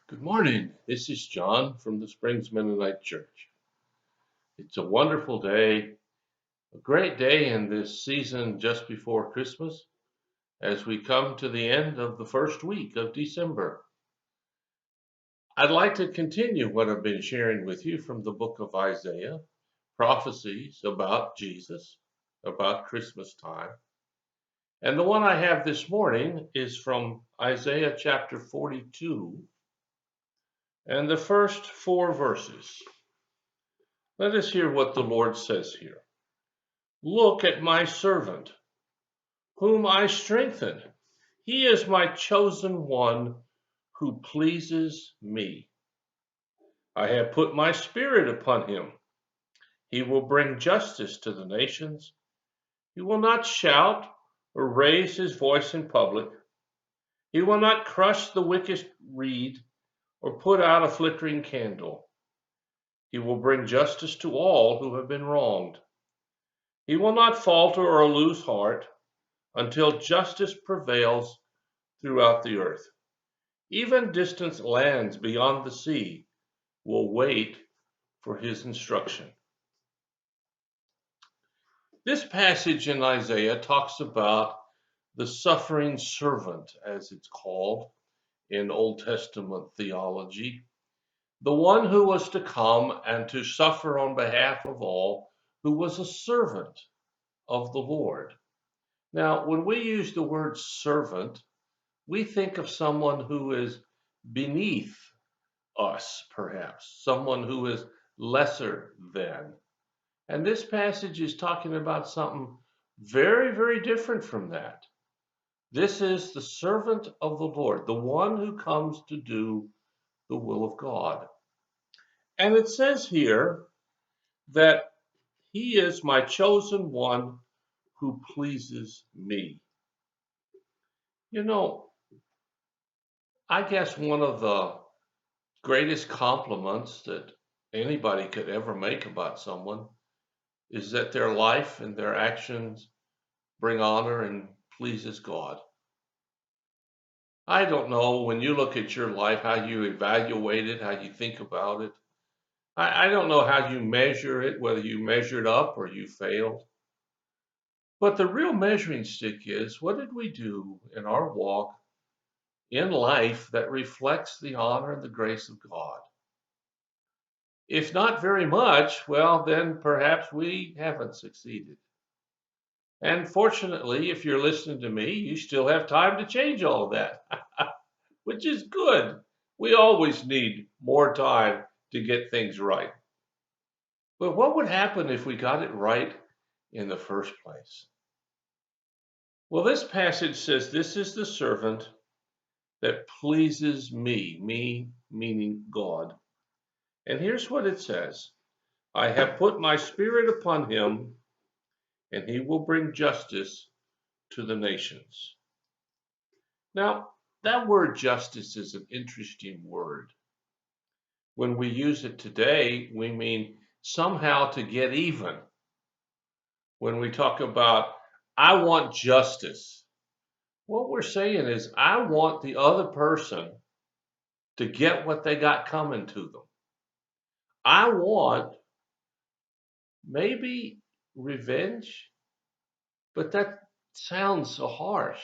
Good morning. This is John from the Springs Mennonite Church. It's a wonderful day, a great day in this season just before Christmas as we come to the end of the first week of December. I'd like to continue what I've been sharing with you from the book of Isaiah, prophecies about Jesus, about Christmas time. And the one I have this morning is from Isaiah chapter 42 and the first four verses. Let us hear what the Lord says here. Look at my servant, whom I strengthen. He is my chosen one who pleases me. I have put my spirit upon him. He will bring justice to the nations. He will not shout or raise his voice in public. He will not crush the wicked reed or put out a flickering candle. He will bring justice to all who have been wronged. He will not falter or lose heart until justice prevails throughout the earth. Even distant lands beyond the sea will wait for his instruction. This passage in Isaiah talks about the suffering servant, as it's called in Old Testament theology, the one who was to come and to suffer on behalf of all, who was a servant of the Lord. Now, when we use the word servant, we think of someone who is beneath us, perhaps, someone who is lesser than. And this passage is talking about something very, very different from that. This is the servant of the Lord, the one who comes to do the will of God. And it says here that he is my chosen one who pleases me. You know, I guess one of the greatest compliments that anybody could ever make about someone is that their life and their actions bring honor and pleases God. I don't know when you look at your life how you evaluate it, how you think about it. I don't know how you measure it, whether you measured up or you failed. But the real measuring stick is what did we do in our walk in life that reflects the honor and the grace of God? If not very much, well, then perhaps we haven't succeeded. And fortunately, if you're listening to me, you still have time to change all of that, which is good. We always need more time to get things right. But what would happen if we got it right in the first place? Well, this passage says, This is the servant that pleases me meaning God. And here's what it says I have put my spirit upon him, and he will bring justice to the nations. Now, that word justice is an interesting word. When we use it today, we mean somehow to get even. When we talk about, I want justice, what we're saying is, I want the other person to get what they got coming to them. I want maybe revenge, but that sounds so harsh.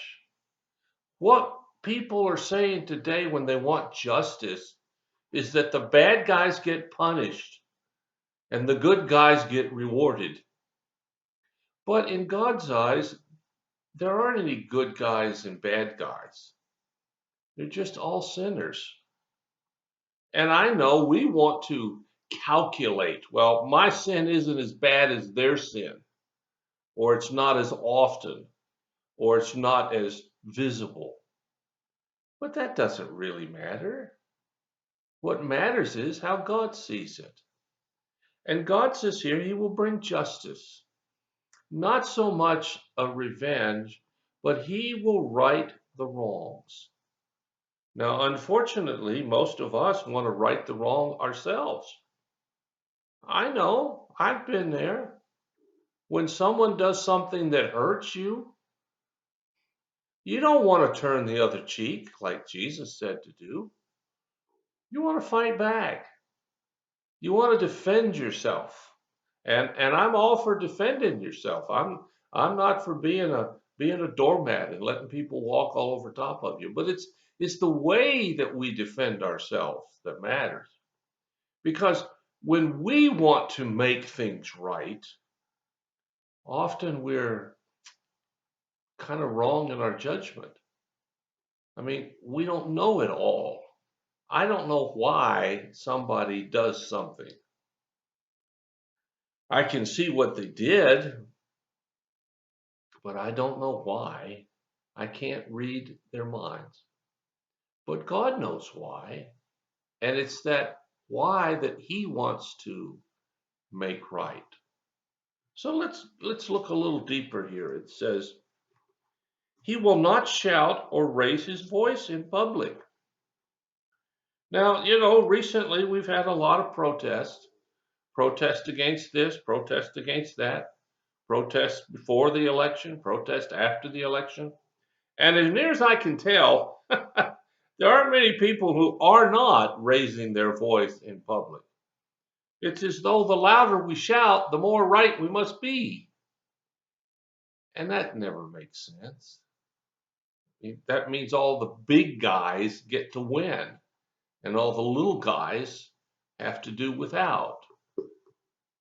What people are saying today when they want justice is that the bad guys get punished and the good guys get rewarded. But in God's eyes, there aren't any good guys and bad guys. They're just all sinners. And I know we want to calculate, well, my sin isn't as bad as their sin, or it's not as often, or it's not as visible. But that doesn't really matter. What matters is how God sees it. And God says here, He will bring justice. Not so much a revenge, but He will right the wrongs. Now, unfortunately, most of us want to right the wrong ourselves. I know, I've been there. When someone does something that hurts you, you don't want to turn the other cheek like Jesus said to do. You want to fight back. You want to defend yourself. And I'm all for defending yourself. I'm not for being a doormat and letting people walk all over top of you. But it's the way that we defend ourselves that matters. Because when we want to make things right, often we're kind of wrong in our judgment. I mean, we don't know it all. I don't know why somebody does something. I can see what they did, but I don't know why. I can't read their minds. But God knows why. And it's that why that He wants to make right. So let's look a little deeper here. It says, He will not shout or raise his voice in public. Now, recently we've had a lot of protests. Protest against this, protest against that, protest before the election, protest after the election. And as near as I can tell, there aren't many people who are not raising their voice in public. It's as though the louder we shout, the more right we must be. And that never makes sense. That means all the big guys get to win, and all the little guys have to do without.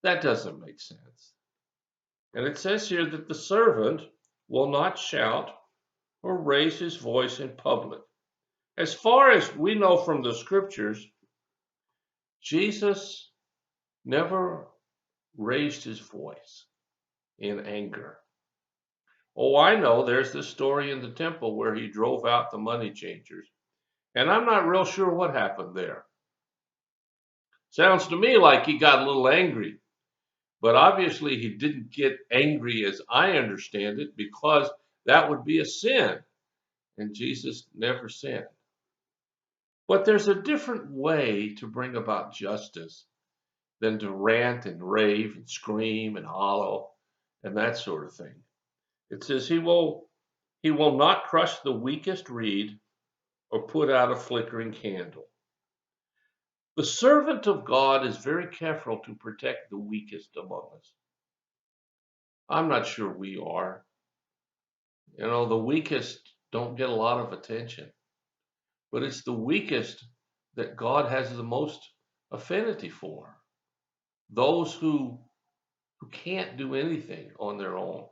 That doesn't make sense. And it says here that the servant will not shout or raise his voice in public. As far as we know from the scriptures, Jesus never raised his voice in anger. Oh, I know there's this story in the temple where he drove out the money changers. And I'm not real sure what happened there. Sounds to me like he got a little angry. But obviously he didn't get angry as I understand it, because that would be a sin. And Jesus never sinned. But there's a different way to bring about justice than to rant and rave and scream and hollow and that sort of thing. It says he will not crush the weakest reed or put out a flickering candle. The servant of God is very careful to protect the weakest among us. I'm not sure we are. The weakest don't get a lot of attention, but it's the weakest that God has the most affinity for. Those who can't do anything on their own.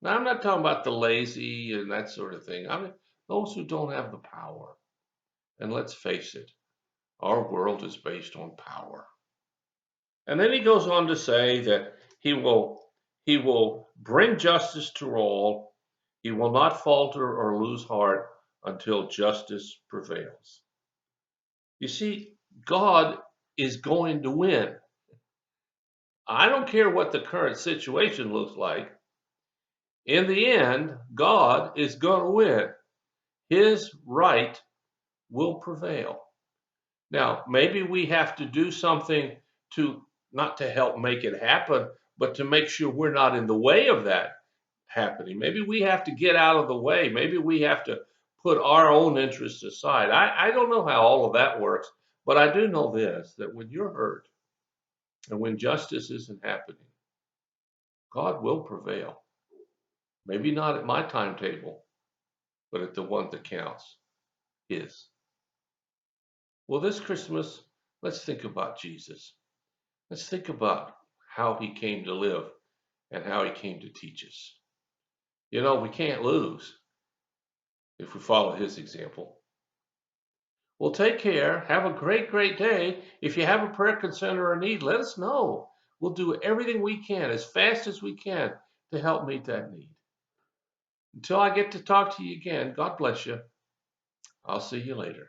Now, I'm not talking about the lazy and that sort of thing. I mean, those who don't have the power. And let's face it, our world is based on power. And then he goes on to say that he will bring justice to all. He will not falter or lose heart until justice prevails. You see, God is going to win. I don't care what the current situation looks like. In the end, God is going to win. His right will prevail. Now, maybe we have to do something to not to help make it happen, but to make sure we're not in the way of that happening. Maybe we have to get out of the way. Maybe we have to put our own interests aside. I don't know how all of that works, but I do know this, that when you're hurt and when justice isn't happening, God will prevail. Maybe not at my timetable, but at the one that counts, His. Well, this Christmas, let's think about Jesus. Let's think about how He came to live and how He came to teach us. We can't lose if we follow His example. Well, take care. Have a great, great day. If you have a prayer concern or a need, let us know. We'll do everything we can as fast as we can to help meet that need. Until I get to talk to you again, God bless you. I'll see you later.